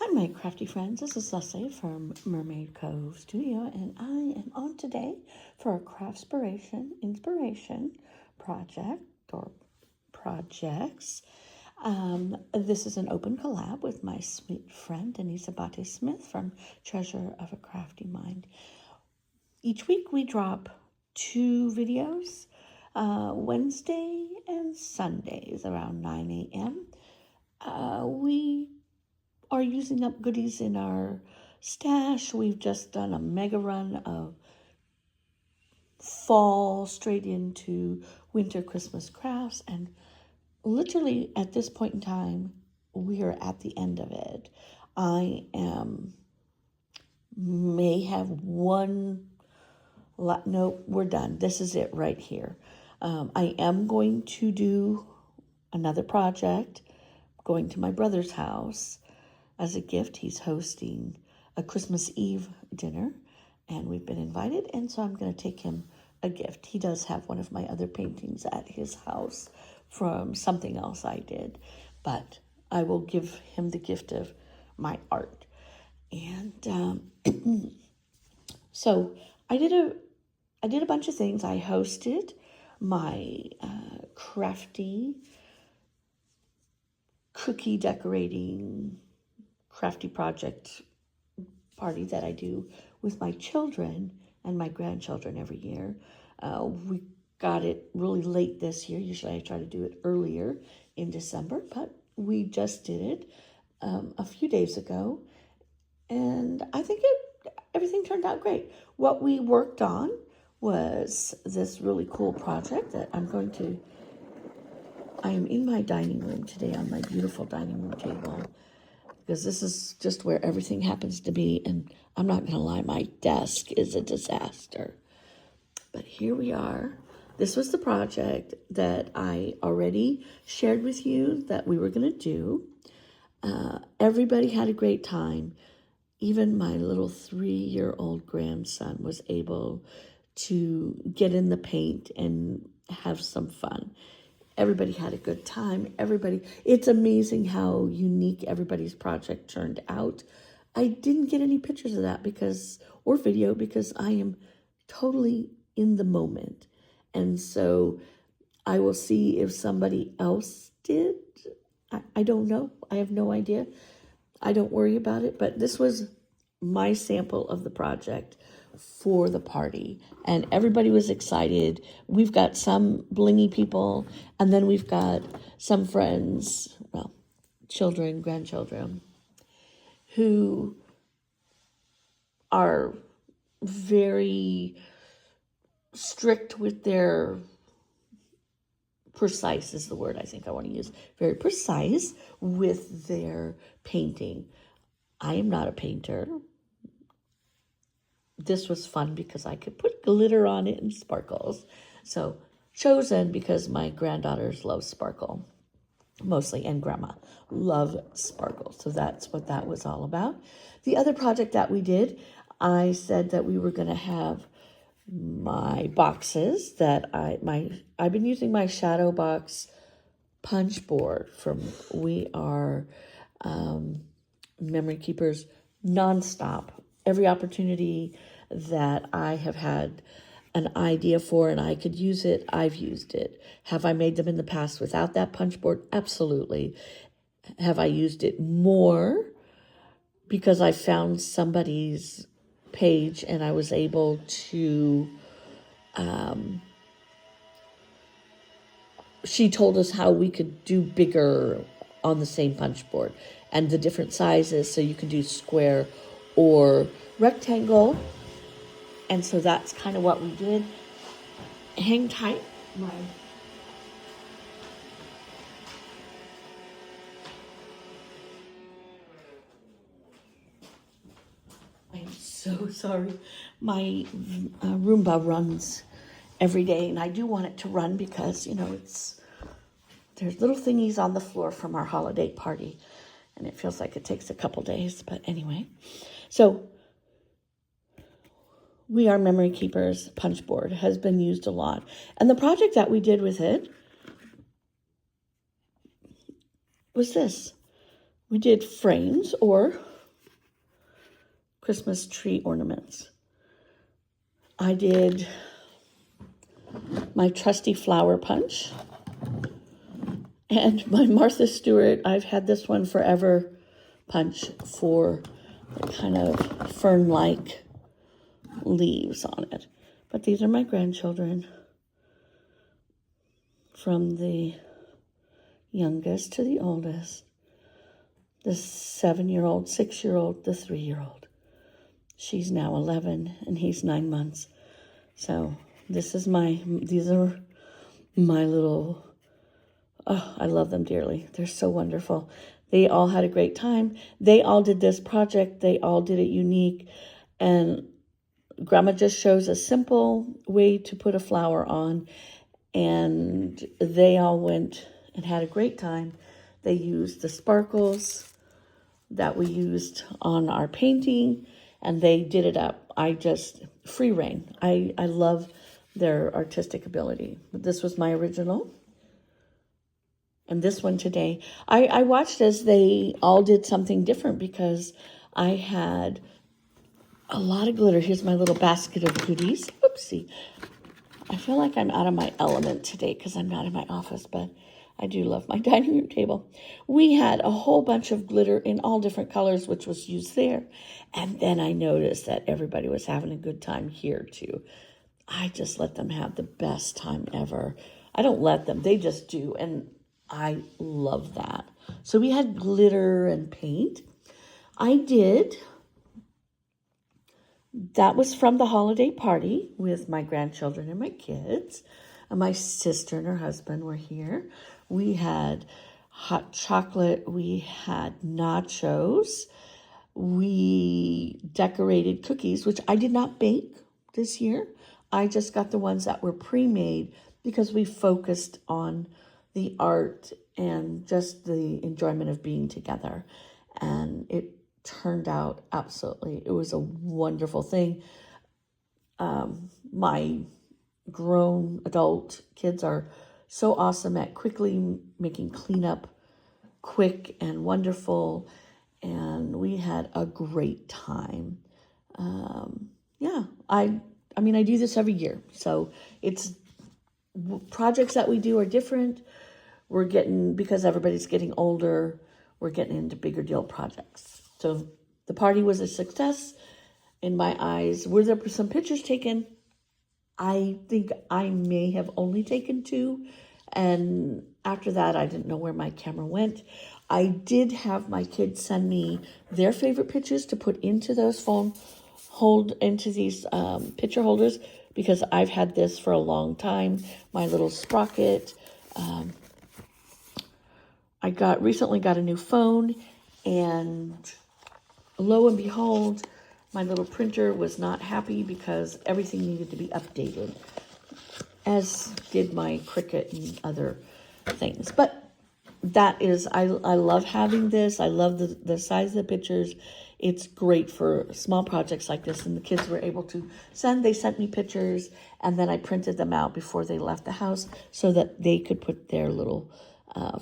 Hi, my crafty friends. This is Leslie from Mermaid Cove Studio, and I am on today for a Craftspiration inspiration project or projects. This is an open collab with my sweet friend Denise Abate-Smith from Treasure of a Crafty Mind. Each week we drop 2 videos, Wednesday and Sundays around 9 a.m. We are using up goodies in our stash. We've just done a mega run of fall straight into winter Christmas crafts, and literally at this point in time we are at the end of it. May have one no, we're done. This is it right here. I am going to do another project, going to my brother's house. As a gift, he's hosting a Christmas Eve dinner, and we've been invited, and so I'm going to take him a gift. He does have one of my other paintings at his house from something else I did, but I will give him the gift of my art. And so I did a bunch of things. I hosted my crafty cookie decorating crafty project party that I do with my children and my grandchildren every year. We got it really late this year. Usually I try to do it earlier in December, but we just did it a few days ago, and I think everything turned out great. What we worked on was this really cool project that I am in my dining room today on my beautiful dining room table, because this is just where everything happens to be, and I'm not going to lie, my desk is a disaster. But here we are. This was the project that I already shared with you that we were going to do. Everybody had a great time. Even my little 3-year-old grandson was able to get in the paint and have some fun. Everybody had a good time. It's amazing how unique everybody's project turned out. I didn't get any pictures of that or video because I am totally in the moment. And so I will see if somebody else did. I don't know. I have no idea. I don't worry about it, but this was my sample of the project for the party, and everybody was excited. We've got some blingy people, and then we've got some friends, well, children, grandchildren, who are very strict with their precise is the word I think I want to use. Very precise with their painting. I am not a painter. This was fun because I could put glitter on it and sparkles. So chosen because my granddaughters love sparkle, mostly, and grandma love sparkle. So that's what that was all about. The other project that we did, I said that we were going to have my boxes that I've been using my shadow box punch board from We Are Memory Keepers nonstop. Every opportunity that I have had an idea for and I could use it, I've used it. Have I made them in the past without that punch board? Absolutely. Have I used it more because I found somebody's page and I was able to, she told us how we could do bigger on the same punch board and the different sizes, so you can do square or rectangle. And so that's kind of what we did. Hang tight. I'm so sorry. My Roomba runs every day, and I do want it to run because, there's little thingies on the floor from our holiday party, and it feels like it takes a couple days. But anyway, so We Are Memory Keepers punch board has been used a lot. And the project that we did with it was this. We did frames or Christmas tree ornaments. I did my trusty flower punch and my Martha Stewart, I've had this one forever, punch for the kind of fern-like leaves on it. But these are my grandchildren, from the youngest to the oldest, the 7-year-old, 6-year-old, the 3-year-old. She's now 11 and he's 9 months. So these are my little, oh, I love them dearly. They're so wonderful. They all had a great time. They all did this project. They all did it unique. And Grandma just shows a simple way to put a flower on. And they all went and had a great time. They used the sparkles that we used on our painting, and they did it up. Free reign. I love their artistic ability. But this was my original. And this one today, I watched as they all did something different because I had a lot of glitter. Here's my little basket of goodies. Oopsie. I feel like I'm out of my element today because I'm not in my office, but I do love my dining room table. We had a whole bunch of glitter in all different colors, which was used there. And then I noticed that everybody was having a good time here too. I just let them have the best time ever. I don't let them, they just do. And I love that. So we had glitter and paint. That was from the holiday party with my grandchildren and my kids. And my sister and her husband were here. We had hot chocolate. We had nachos. We decorated cookies, which I did not bake this year. I just got the ones that were pre-made because we focused on the art and just the enjoyment of being together. And it turned out it was a wonderful thing. My grown adult kids are so awesome at quickly making cleanup quick and wonderful, and we had a great time. I do this every year, so it's projects that we do are different. Because everybody's getting older, we're getting into bigger deal projects. So the party was a success in my eyes. Were there some pictures taken? I think I may have only taken 2. And after that, I didn't know where my camera went. I did have my kids send me their favorite pictures to put into those into these picture holders, because I've had this for a long time. My little sprocket. I recently got a new phone, and lo and behold, my little printer was not happy because everything needed to be updated, as did my Cricut and other things. But I love having this. I love the size of the pictures. It's great for small projects like this, and the kids were able to they sent me pictures, and then I printed them out before they left the house so that they could put their little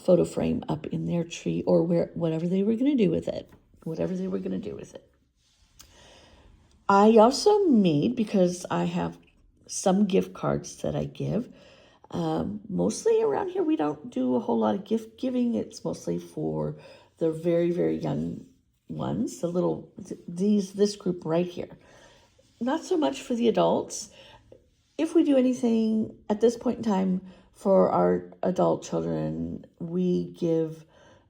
photo frame up in their tree, or whatever they were going to do with it. I also made, because I have some gift cards that I give. Mostly around here, we don't do a whole lot of gift giving. It's mostly for the very, very young ones, this group right here. Not so much for the adults. If we do anything at this point in time for our adult children, we give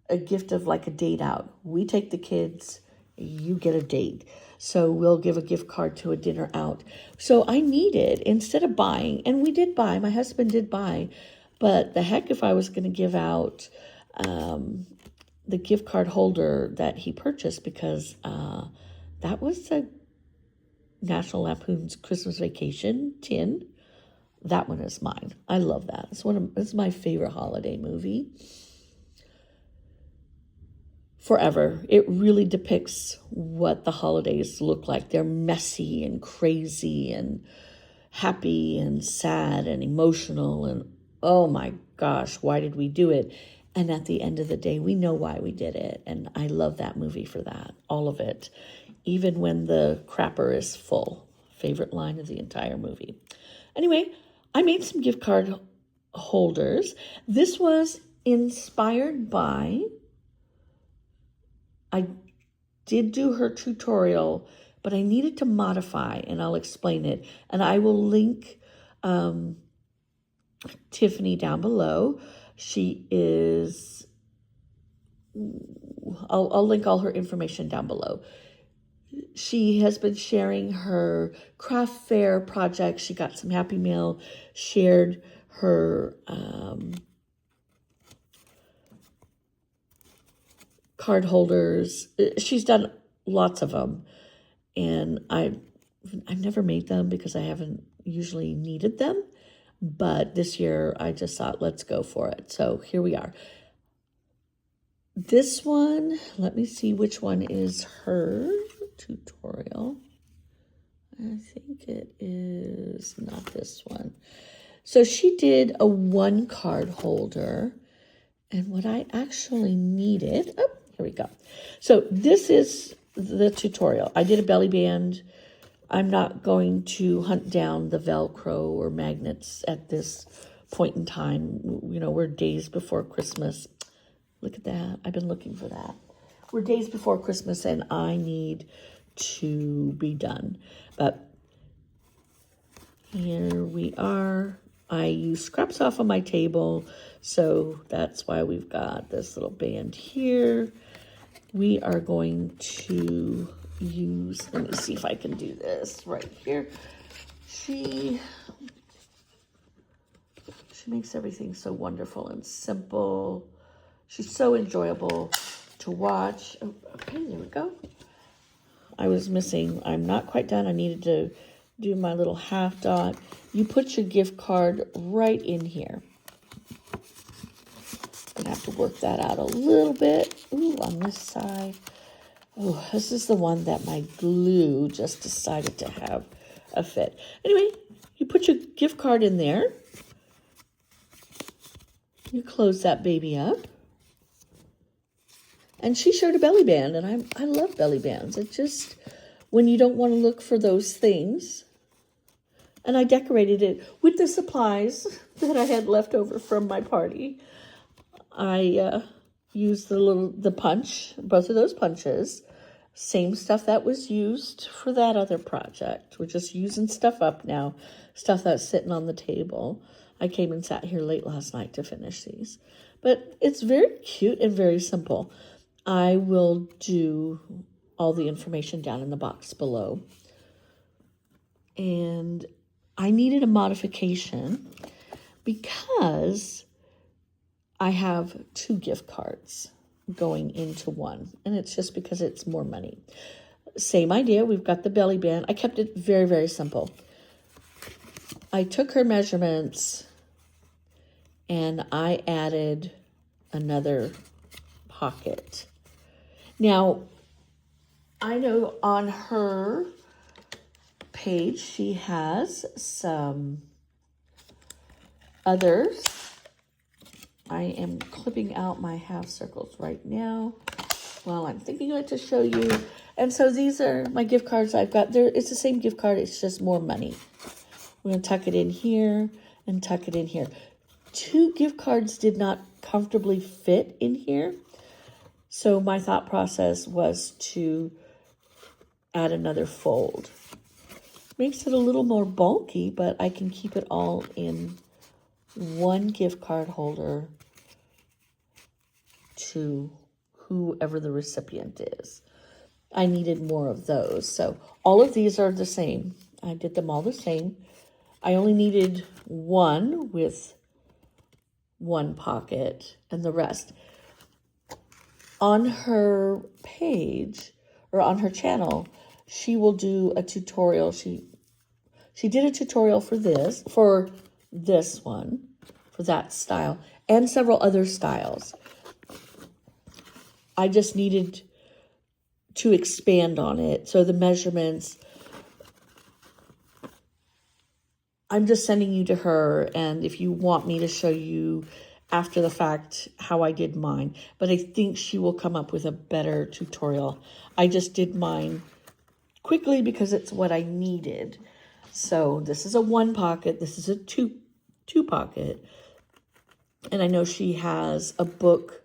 a gift of like a date out. We take the kids, you get a date. So we'll give a gift card to a dinner out. So I needed, instead of buying, and we did buy, my husband did buy, but the heck if I was going to give out the gift card holder that he purchased, because that was a National Lampoon's Christmas Vacation tin. That one is mine. I love that. It's my favorite holiday movie forever. It really depicts what the holidays look like. They're messy and crazy and happy and sad and emotional, and oh my gosh, why did we do it? And at the end of the day, we know why we did it. And I love that movie for that, all of it. Even when the crapper is full. Favorite line of the entire movie. Anyway, I made some gift card holders. This was inspired by, I did do her tutorial, but I needed to modify, and I'll explain it. And I will link Tiffany down below. She is, I'll link all her information down below. She has been sharing her craft fair project. She got some Happy Mail, shared her card holders. She's done lots of them, and I've never made them because I haven't usually needed them, but this year I just thought, let's go for it. So here we are. This one, let me see which one is her tutorial. I think it is not this one. So she did a 1 card holder, and what I actually needed, oh, here we go. So this is the tutorial. I did a belly band. I'm not going to hunt down the Velcro or magnets at this point in time. You know, we're days before Christmas. Look at that. I've been looking for that. We're days before Christmas, and I need to be done. But here we are. I use scraps off of my table, so that's why we've got this little band here. We are going to use, let me see if I can do this right here. She makes everything so wonderful and simple. She's so enjoyable to watch. Oh, okay, there we go. I was missing, I'm not quite done. I needed to do my little half dot. You put your gift card right in here. Gonna have to work that out a little bit. Ooh, on this side. Oh, this is the one that my glue just decided to have a fit. Anyway, you put your gift card in there. You close that baby up. And she showed a belly band, and I love belly bands. It's just when you don't want to look for those things. And I decorated it with the supplies that I had left over from my party. I used the punch, both of those punches. Same stuff that was used for that other project. We're just using stuff up now, stuff that's sitting on the table. I came and sat here late last night to finish these. But it's very cute and very simple. I will do all the information down in the box below. And I needed a modification because I have 2 gift cards going into one, and it's just because it's more money. Same idea. We've got the belly band. I kept it very, very simple. I took her measurements and I added another pocket. Now, I know on her page she has some others. I am clipping out my half circles right now while I'm thinking of it to show you. And so these are my gift cards I've got. It's the same gift card, it's just more money. We're going to tuck it in here and tuck it in here. 2 gift cards did not comfortably fit in here. So my thought process was to add another fold. Makes it a little more bulky, but I can keep it all in one gift card holder to whoever the recipient is. I needed more of those. So all of these are the same. I did them all the same. I only needed one with one pocket and the rest. On her page or on her channel, she will do a tutorial. She did a tutorial for this one, for that style, and several other styles. I just needed to expand on it. So the measurements, I'm just sending you to her, and if you want me to show you after the fact how I did mine, but I think she will come up with a better tutorial. I just did mine quickly because it's what I needed. So this is a 1 pocket, this is a two pocket. And I know she has a book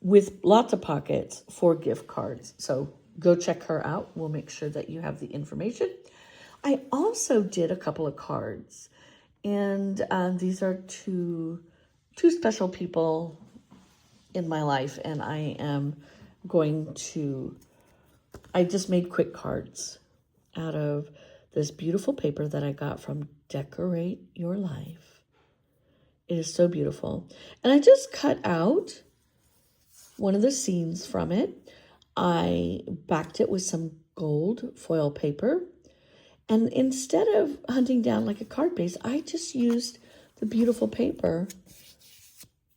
with lots of pockets for gift cards. So go check her out. We'll make sure that you have the information. I also did a couple of cards, and these are two special people in my life, and I just made quick cards out of this beautiful paper that I got from Decorate Your Life. It is so beautiful. And I just cut out one of the scenes from it. I backed it with some gold foil paper. And instead of hunting down like a card base, I just used the beautiful paper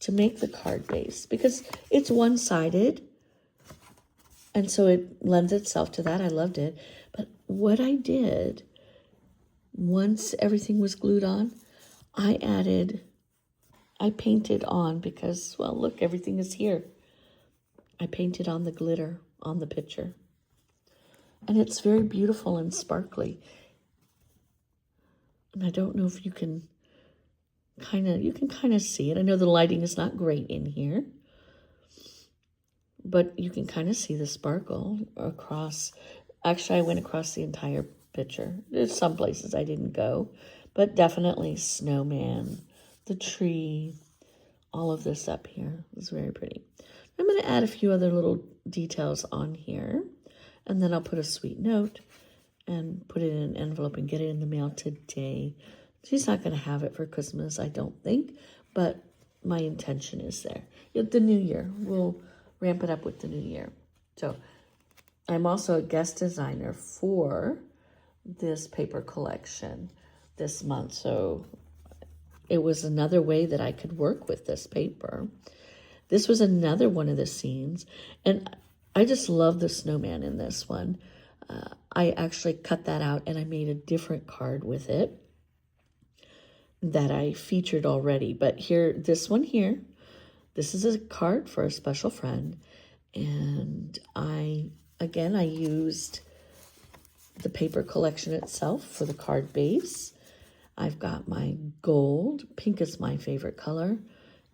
to make the card base because it's one-sided. And so it lends itself to that. I loved it. But what I did, once everything was glued on, I painted on because, well, look, everything is here. I painted on the glitter on the picture. And it's very beautiful and sparkly. And I don't know if you can kind of see it. I know the lighting is not great in here, but you can kind of see the sparkle across. Actually, I went across the entire picture. There's some places I didn't go, but definitely snowman, the tree, all of this up here is very pretty. I'm going to add a few other little details on here, and then I'll put a sweet note and put it in an envelope and get it in the mail today. She's not going to have it for Christmas, I don't think, but my intention is there. The new year, we'll ramp it up with the new year. So I'm also a guest designer for this paper collection this month, so it was another way that I could work with this paper. This was another one of the scenes, and I just love the snowman in this one. I actually cut that out, and I made a different card with it that I featured already. But here, this one here, this is a card for a special friend, and I used the paper collection itself for the card base. I've got my gold, pink is my favorite color,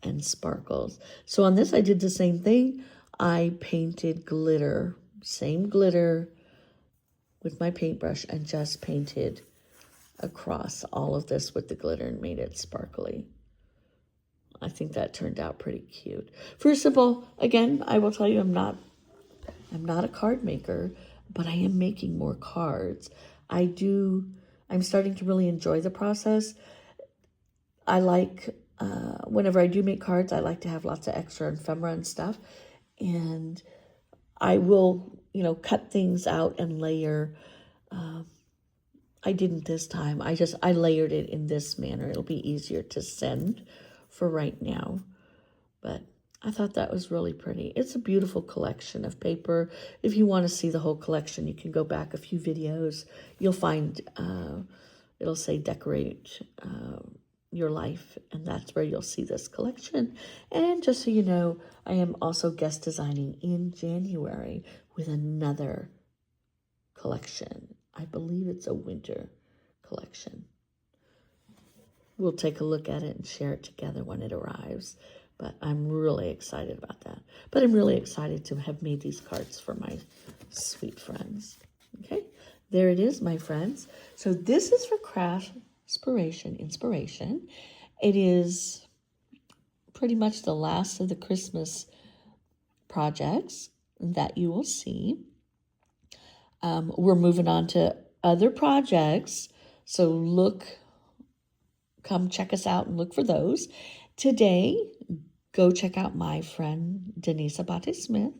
and sparkles. So on this, I did the same thing. I painted glitter, same glitter with my paintbrush, and just painted across all of this with the glitter and made it sparkly. I think that turned out pretty cute. First of all, again, I will tell you, I'm not a card maker, but I am making more cards. I'm starting to really enjoy the process. I like, whenever I do make cards, I like to have lots of extra ephemera and stuff. And I will, cut things out and layer. I didn't this time. I layered it in this manner. It'll be easier to send for right now. But I thought that was really pretty. It's a beautiful collection of paper. If you want to see the whole collection, you can go back a few videos. You'll find, it'll say Decorate Your Life, and that's where you'll see this collection. And just so you know, I am also guest designing in January with another collection. I believe it's a winter collection. We'll take a look at it and share it together when it arrives. But I'm really excited about that. But I'm really excited to have made these cards for my sweet friends. Okay, there it is, my friends. So this is for Craftspiration Inspiration. It is pretty much the last of the Christmas projects that you will see. We're moving on to other projects. So come check us out and look for those. Today, go check out my friend, Denise Abate-Smith.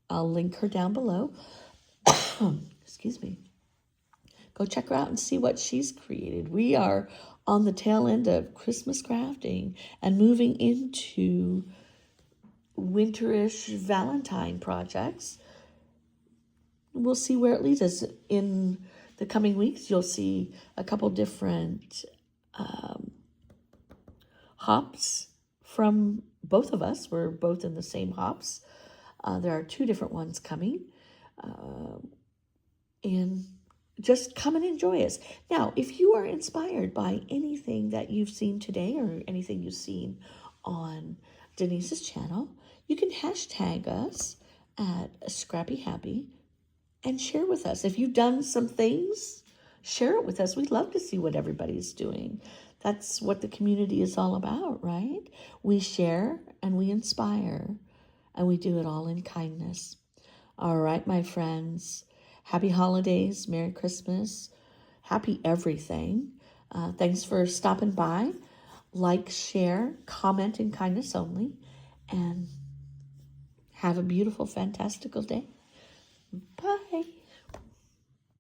I'll link her down below. Excuse me. Go check her out and see what she's created. We are on the tail end of Christmas crafting and moving into winterish Valentine projects. We'll see where it leads us. In the coming weeks, you'll see a couple different hops from both of us. We're both in the same hops. There are 2 different ones coming. And just come and enjoy us. Now, if you are inspired by anything that you've seen today or anything you've seen on Denise's channel, you can hashtag us at Scrappy Happy and share with us. If you've done some things, share it with us. We'd love to see what everybody's doing. That's what the community is all about, right? We share and we inspire, and we do it all in kindness. All right, my friends. Happy holidays, Merry Christmas, happy everything. Thanks for stopping by. Like, share, comment in kindness only, and have a beautiful, fantastical day. Bye.